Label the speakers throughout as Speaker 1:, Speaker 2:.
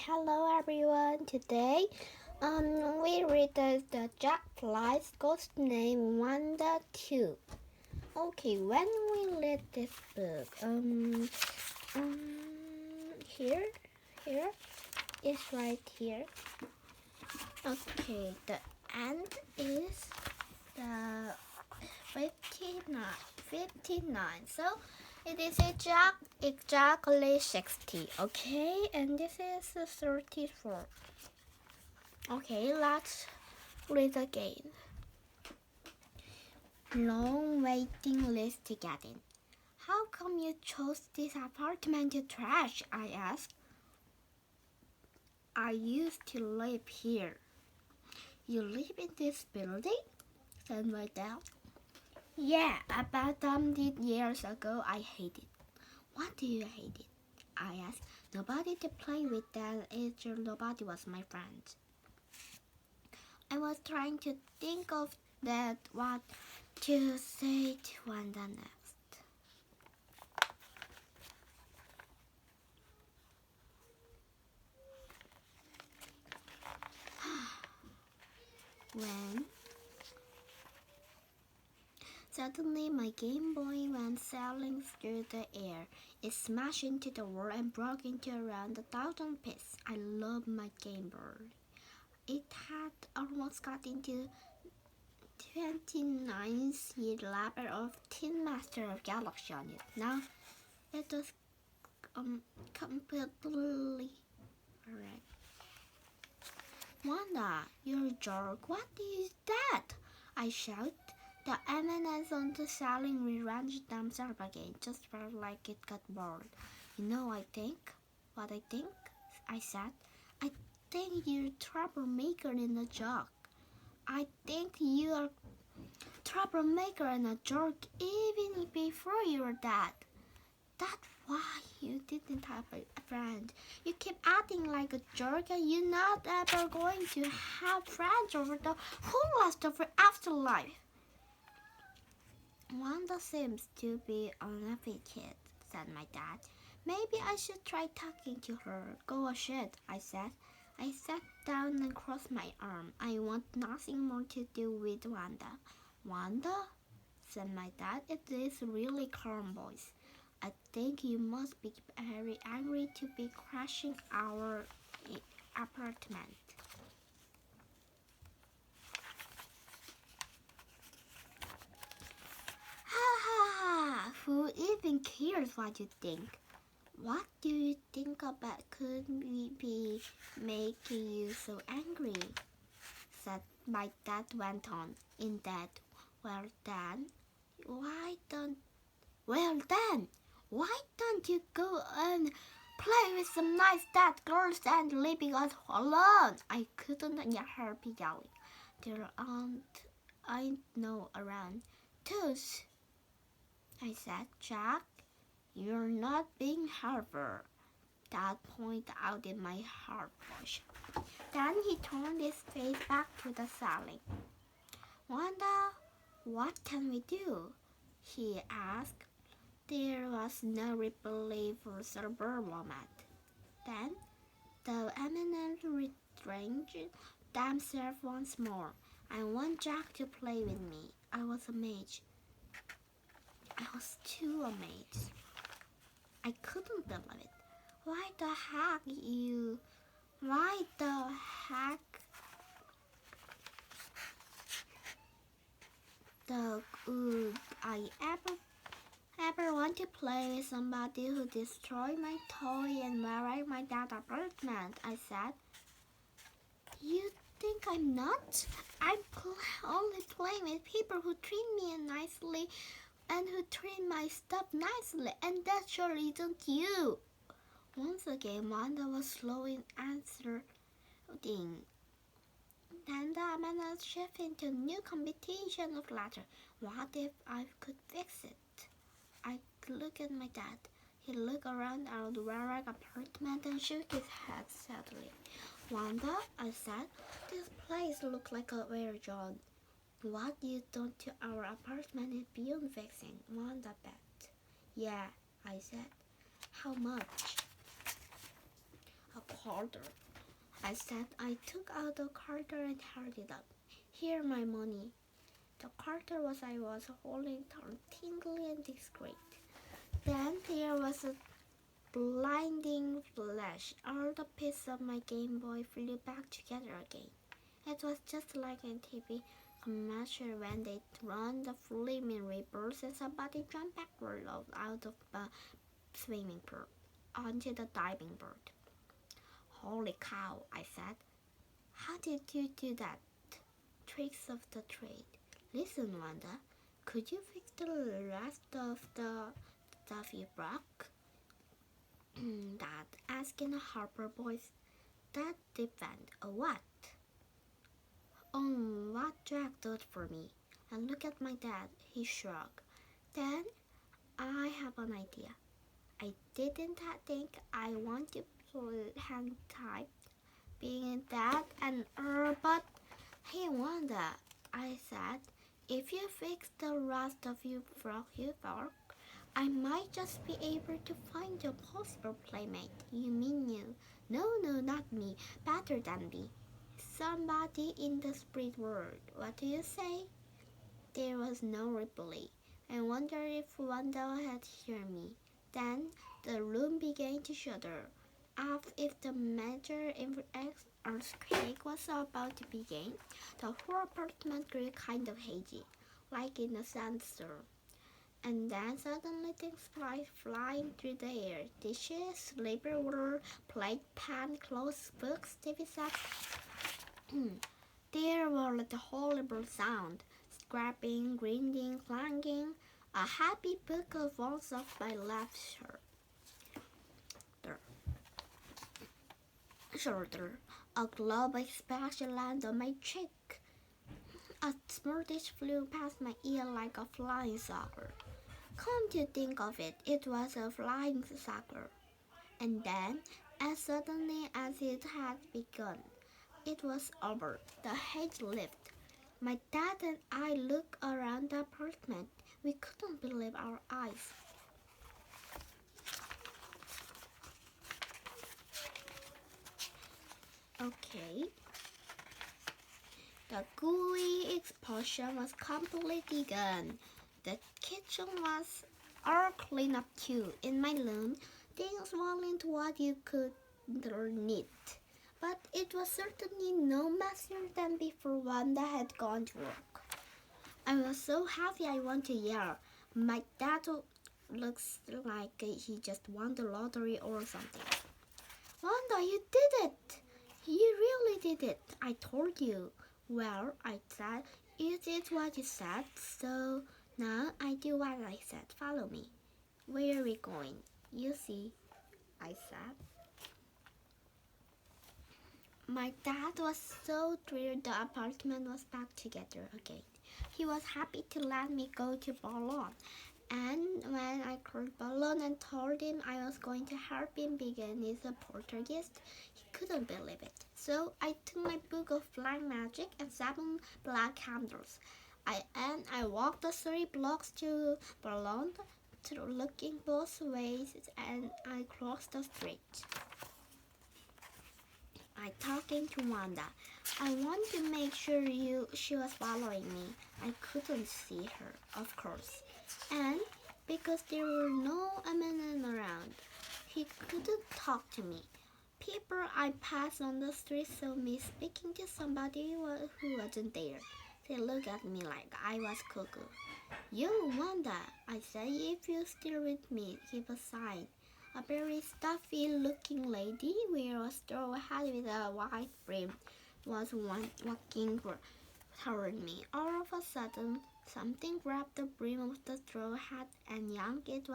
Speaker 1: Hello everyone. Today, we read the Jack Fly's ghost name Wanda 2. Okay, when we read this book, here, it's right here. Okay, the end is the 59. So it is exactly 60. Okay, and this is 34. Okay, let's read again. Long waiting list to get in. How come you chose this apartment to trash? I asked. I used to live here. You live in this building? Said my dad. Yeah, about 100 years ago I hate it. What do you hate it? I asked. Nobody to play with that age, nobody was my friend. I was trying to think of that what to say to Wanda next. When suddenly my Game Boy went sailing through the air. It smashed into the wall and broke into around 1,000 pieces. I love my Game Boy. It had almost got into 29th year level of Teen Master of Galaxy on it. Now it was completely alright. Wanda, you're a jerk. What is that? I shouted. The M&Ms on the ceiling rearranged themselves again. Just felt like it got bored. You know, what I think? I said. I think you're a troublemaker and a jerk. I think you're a troublemaker and a jerk even before you were dead. That's why you didn't have a friend. You keep acting like a jerk and you're not ever going to have friends over the whole rest of your afterlife. Wanda seems to be an happy kid, said my dad. Maybe I should try talking to her. Go ahead, I said. I sat down and crossed my arm. I want nothing more to do with Wanda. Wanda? Said my dad. It is really calm voice. I think you must be very angry to be crashing our apartment. Ha ha ha! Who even cares what you think? What do you think about could be making you so angry? Said my dad went on. In that, well then, why don't you go and play with some nice dead girls and leaving us alone? I couldn't help yelling. There I know around. Toes, I said. Jack, you're not being helpful. Dad pointed out in my heart voice. Then he turned his face back to the ceiling. Wanda, what can we do? He asked. There was no reply for several moments. Then the M&Ms rearranged themselves once more. I want Jack to play with me. I was amazed. I was too amazed. I couldn't believe it. Why the heck would I ever want to play with somebody who destroyed my toy and married my dad's apartment? I said. You think I'm nuts? I'm only playing with people who treat me nicely and who treat my stuff nicely, and that sure isn't you. Once again, Wanda was slow in answering. Then the M&Ms shift into a new competition of letters. What if I could fix it? I looked at my dad. He looked around our dwelling apartment and shook his head sadly. Wanda, I said, this place looks like a war zone. What you've done to our apartment is beyond fixing. Wanda bet. Yeah, I said. How much? A quarter, I said. I took out the quarter and held it up. Here, my money. The quarter I was holding turned tingly and discreet. Then there was a blinding flash. All the pieces of my Game Boy flew back together again. It was just like a TV commercial when they run the flaming ribbons and somebody jumped backward out of the swimming pool onto the diving board. Holy cow, I said. How did you do that? Tricks of the trade. Listen, Wanda, could you fix the rest of the stuff you broke? Dad asked in a harper voice. That depends. What? What Jack did for me. And look at my dad, he shrugged. Then I have an idea. I didn't think I want to hand type being that and but hey Wanda, I said, if you fix the rest of your frog I might just be able to find a possible playmate. You mean you? No, not me. Better than me. Somebody in the spirit world. What do you say? There was no reply. I wondered if Wanda had heard me. Then the room began to shudder, as if the major earthquake was about to begin. The whole apartment grew kind of hazy, like in a sandstorm. And then suddenly things flying through the air. Dishes, silverware, plate, pan, clothes, books, TV sets. There was a horrible sound, scraping, grinding, clanging. A happy book of walls off my left shoulder. A glove especially landed on my cheek. A small dish flew past my ear like a flying saucer. Come to think of it, it was a flying saucer. And then, as suddenly as it had begun, it was over. The hedge lifted. My dad and I looked around the apartment. We couldn't believe our eyes. Okay. The gooey explosion was completely gone. The kitchen was all cleaned up too. In my room, things weren't what you could need. But it was certainly no messier than before Wanda had gone to work. I was so happy I wanted to yell. My dad looks like he just won the lottery or something. Wanda, you did it! You really did it. I told you. Well, I said, you did what you said, so now I do what I said. Follow me. Where are we going? You see, I said. My dad was so thrilled the apartment was back together again. He was happy to let me go to Berlin. And when I called Berlin and told him I was going to help him begin his Portuguese, he couldn't believe it. So I took my book of black magic and 7 black candles. I walked the 3 blocks to Berlin, looking both ways, and I crossed the street. I talking to Wanda. I want to make sure she was following me. I couldn't see her, of course. And because there were no men around, he couldn't talk to me. People I passed on the street saw me speaking to somebody who wasn't there. They looked at me like I was cuckoo. You, Wanda, I said, if you're still with me, give a sign. A very stuffy-looking lady wearing a straw hat with a white brim was walking toward me. All of a sudden, something grabbed the brim of the straw hat and yanked it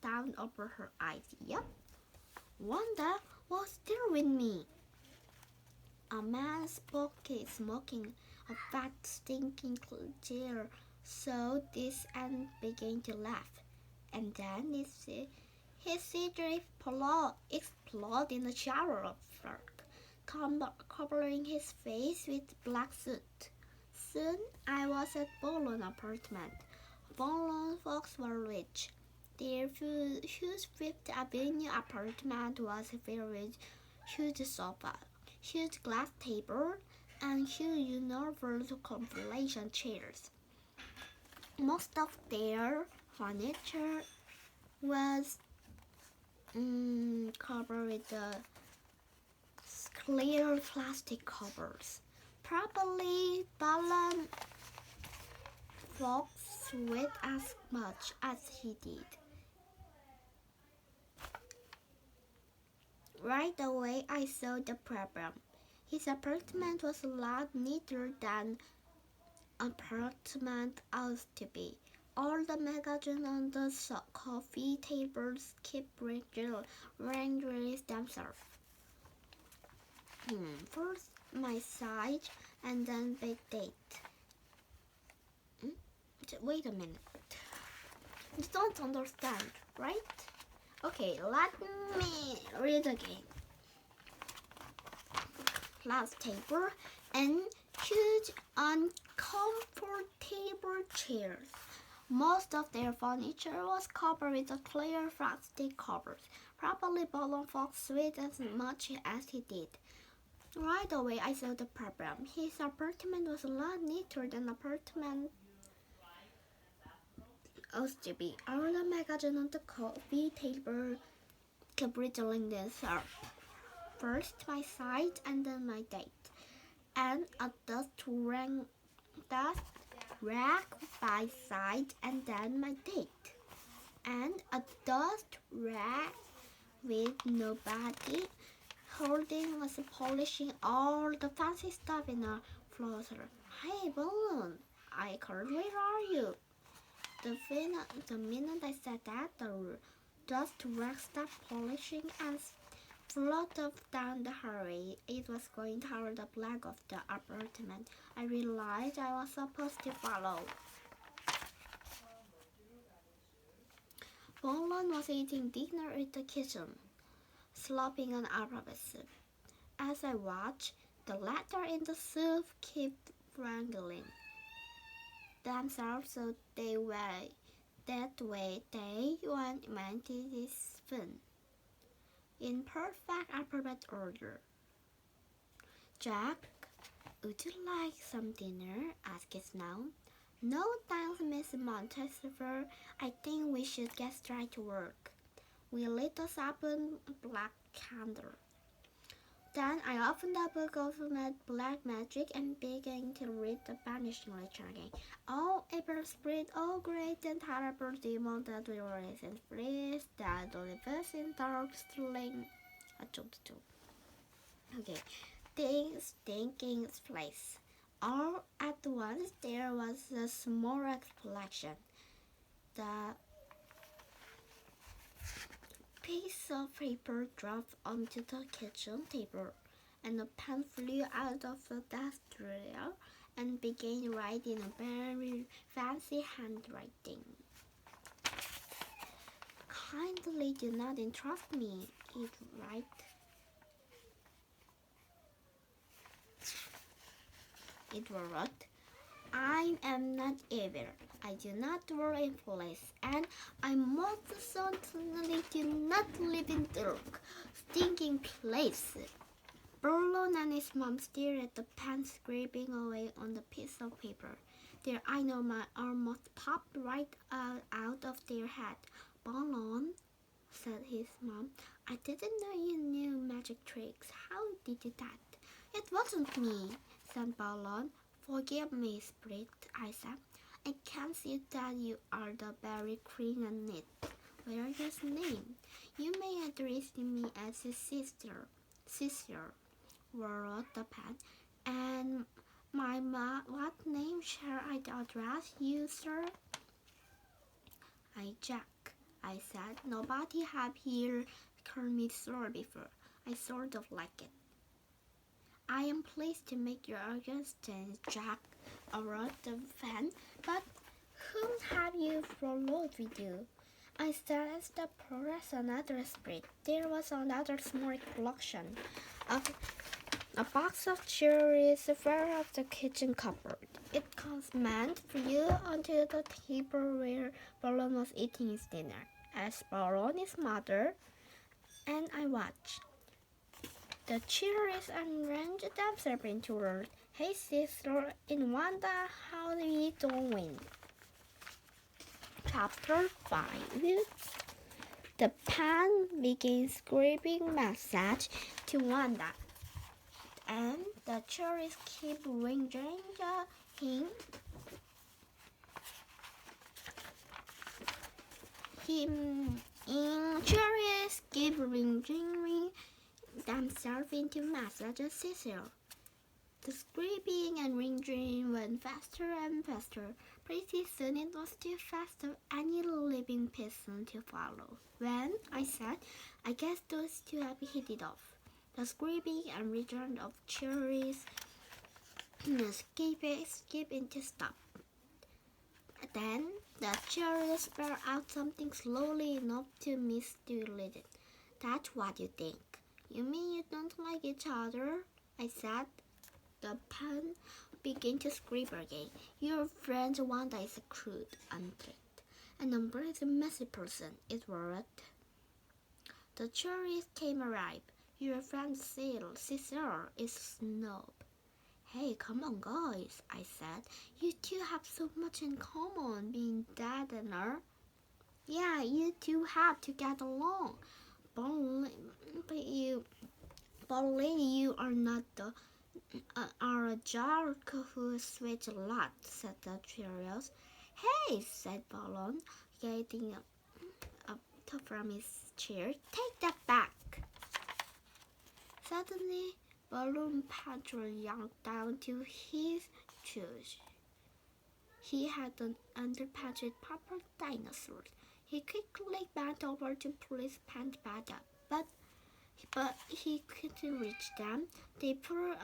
Speaker 1: down over her eyes. Yup, Wanda was still with me. A man smoking a fat, stinking chair saw this and began to laugh. And then his cigarette exploded in a shower of flack, covering his face with black soot. Soon I was at Bologna apartment. Bologna folks were rich. Their huge Fifth Avenue apartment was filled with huge sofa, huge glass table, and huge universal configuration chairs. Most of their furniture was covered with clear plastic covers. Probably Balan folks sweat as much as he did. Right away, I saw the problem. His apartment was a lot neater than apartment ought to be. All the magazines on the coffee tables keep rendering themselves. First my side and then big date. Wait a minute. You don't understand, right? Okay, let me read again. Glass table and huge uncomfortable chairs. Most of their furniture was covered with clear plastic covers. Probably Bolon Fox sweat as much as he did. Right away, I saw the problem. His apartment was a lot neater than apartment ought to be. All the magazines on the coffee table kept riddling themselves. First my side and then my date. And a dust rag by side and then my date. And a dust rag with nobody holding was polishing all the fancy stuff in a flosser. Hey, Balloon, I called, where are you? The minute I said that, the dust rag stopped polishing and floated down the hallway. It was going toward the back of the apartment. I realized I was supposed to follow. Bolon was eating dinner in the kitchen, slopping on alphabet soup. As I watched, the letter in the soup kept wrangling themselves so they were that way they went this spoon in perfect alphabet order. Jack, would you like some dinner? asked Snow. No thanks, Miss Montessor. I think we should get straight to work. We lit us up in black candle. Then I opened the book of black magic and began to read the banishing lecture again. Oh, April Spring, oh great and terrible demon that will raise and freeze, that lives in dark sling. Okay, things stinking place. All at once there was a small explosion. The piece of paper dropped onto the kitchen table, and a pen flew out of the desk drawer and began writing a very fancy handwriting. Kindly do not interrupt me, it wrote. I am not evil. I do not dwell in police, and I most certainly do not live in dark, stinking place. Burlon and his mom stared at the pen scraping away on the piece of paper. Their eyes almost popped right out of their head. Burlon, said his mom, I didn't know you knew magic tricks. How did you do that? It wasn't me, said Burlon. Forgive me, Spirit, I said. I can see that you are the very queen and it. Where is his name? You may address me as his sister, wrote the pen. And what name shall I address you, sir? Jack, I said. Nobody have here called me sir before. I sort of like it. I am pleased to make your acquaintance, Jack, wrote the fan, but whom have you followed with you? I stared at the progress another spirit. There was another small explosion. A box of cherries fell off the kitchen cupboard. Its man flew onto the table where Balloon was eating his dinner. asked Balloon's mother, and I watched. The cheerleaders arranged themselves into rows. Hey sister, in Wanda, how do we doing? Chapter 5. The pen begins screaming message to Wanda, and the cheerleaders keep ringing cheerleaders keep ringing themselves into messages. Sister. The scraping and ringing went faster and faster. Pretty soon it was too fast for any living person to follow. When I said, I guess those two have hit it off. The scraping and ringing of cherries skip into stop. Then the cherries spell out something slowly enough to miss the legend. That's what you think. You mean you don't like each other? I said. The pen began to scrape again. Your friend Wanda is crude, unkind, and Umber is a messy person, is worried. The cherries came arrive. Your friend Cecil is snob. Hey, come on, guys, I said. You two have so much in common, being dad and her. Yeah, you two have to get along. But you are not the are a jerk who switch a lot, said the Cheerios. Hey, said Balloon, getting up from his chair. Take that back. Suddenly, Balloon Patrol yanked down to his shoes. He had an underpants with purple dinosaurs. He quickly bent over to pull his pants back up, but he couldn't reach them. They pulled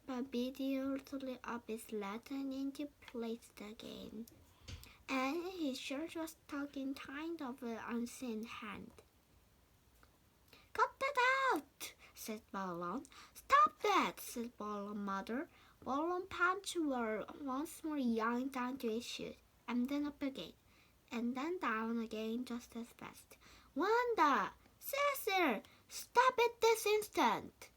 Speaker 1: immediately up his leg and into place again, and his shirt was stuck in kind of an unseen hand. Cut that out, said Balloon. Stop that, said Balloon mother. Balloon pants were once more yanked down to his shoes, and then up again, and then down again just as fast. Wanda! Cecil! Stop it this instant!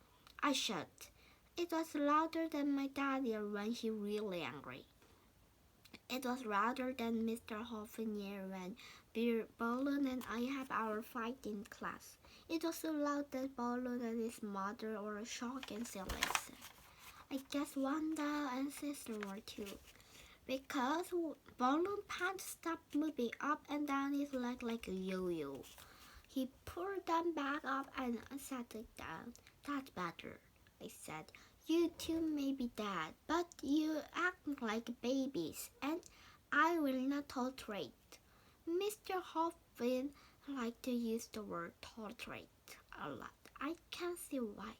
Speaker 1: I shouted. It was louder than my daddy when he really angry. It was louder than Mr. Hoffenier when Balloon and I have our fight in class. It was so loud that Balloon and his mother were shocked and silence. I guess Wanda and Sister were too, because Balloon pants stopped moving up and down his leg like a yo-yo. He pulled them back up and sat it down. That's better, I said. You two may be dad, but you act like babies, and I will not tolerate. Mr. Hoffman liked to use the word tolerate a lot. I can't see why.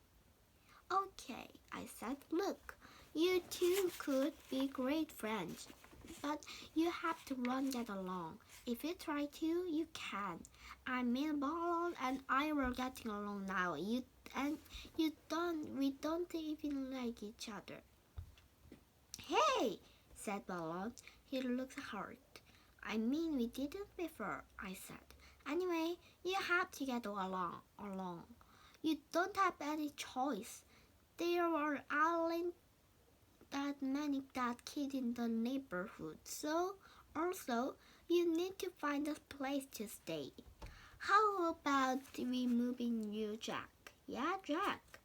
Speaker 1: Okay, I said, look, you two could be great friends, but you have to get along. If you try to, you can. I mean, Balloon and I were getting along now. We don't even like each other. Hey, said Balloon. He looked hurt. I mean, we didn't before, I said. Anyway, you have to get along. You don't have any choice. There aren't that many dead kids in the neighborhood, so also you need to find a place to stay. How about we move in you, Jack? Yeah, Jack,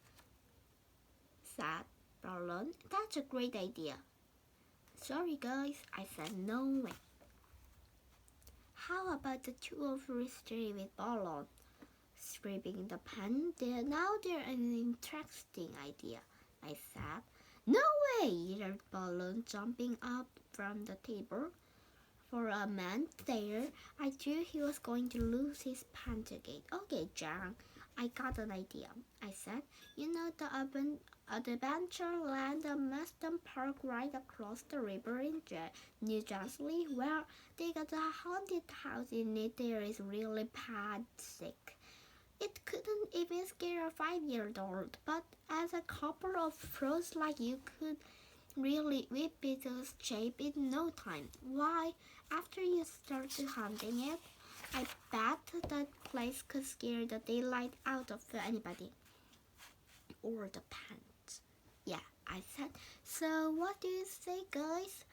Speaker 1: said Balloon. That's a great idea. Sorry, guys, I said no way. How about the two of you stay with Balloon? Scraping the pen. Now they're an interesting idea, I said. No way, yelled Balloon, jumping up from the table. For a moment there, I thought he was going to lose his pants again. Okay, Jack, I got an idea, I said. You know the Adventureland amusement park right across the river in New Jersey? Well, they got a haunted house in it. There is really bad sick. It couldn't even scare a 5-year-old, but as a couple of pros like you could really whip it to shape in no time. Why, after you start hunting it, I bet that place could scare the daylight out of anybody. Or the pants. Yeah, I said. So what do you say, guys?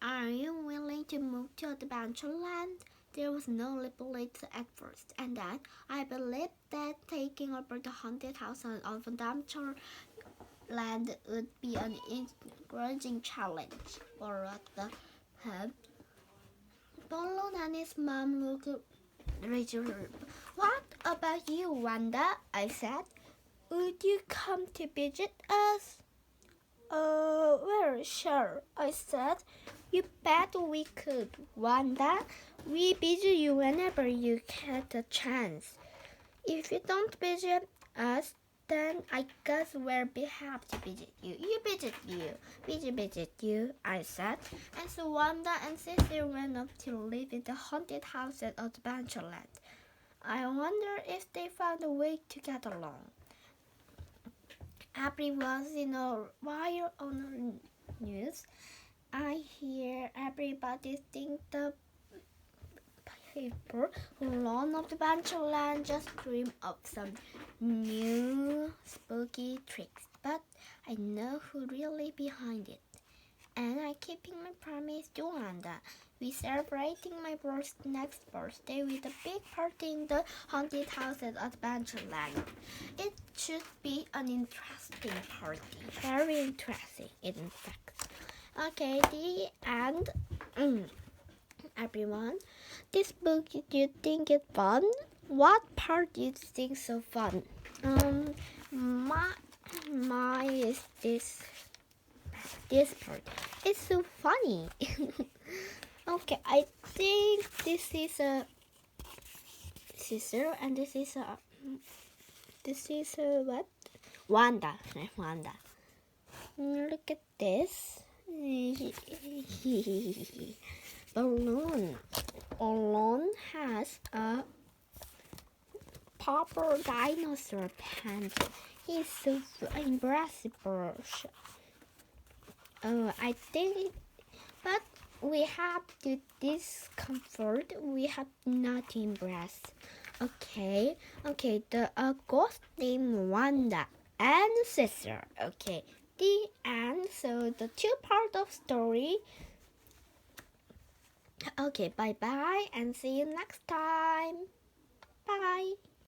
Speaker 1: Are you willing to move to Adventureland? There was no labelate at first, and then I believed that taking over the haunted house of Adventureland would be an encouraging challenge. Or at the pub, Balloon and his mom looked reserved. What about you, Wanda? I said. Would you come to visit us? Well, sure, I said. You bet we could, Wanda. We visit you whenever you get a chance. If you don't visit us, then I guess we'll be happy to visit you. Visit you, I said. And so Wanda and Cecil went up to live in the haunted house at Adventureland. I wonder if they found a way to get along. Every once in a while on the news, I hear everybody think the people who run up the Adventureland just dream up some new spooky tricks. But I know who really behind it. And I'm keeping my promise to Wanda. We're celebrating my next birthday with a big party in the haunted house at Adventureland. It should be an interesting party. Very interesting, in fact. Okay, the end. Everyone, this book, do you think it's fun? What part do you think so fun? My is this part. It's so funny. Okay, I think this is a scissor and this is a what? Wanda. Look at this. Balloon has a proper dinosaur pants. He's so impressive. I think, but we have to discomfort. We have not to embrace. Okay. The ghost named Wanda and sister. Okay, the end. So the two part of story. Okay, bye and see you next time. Bye.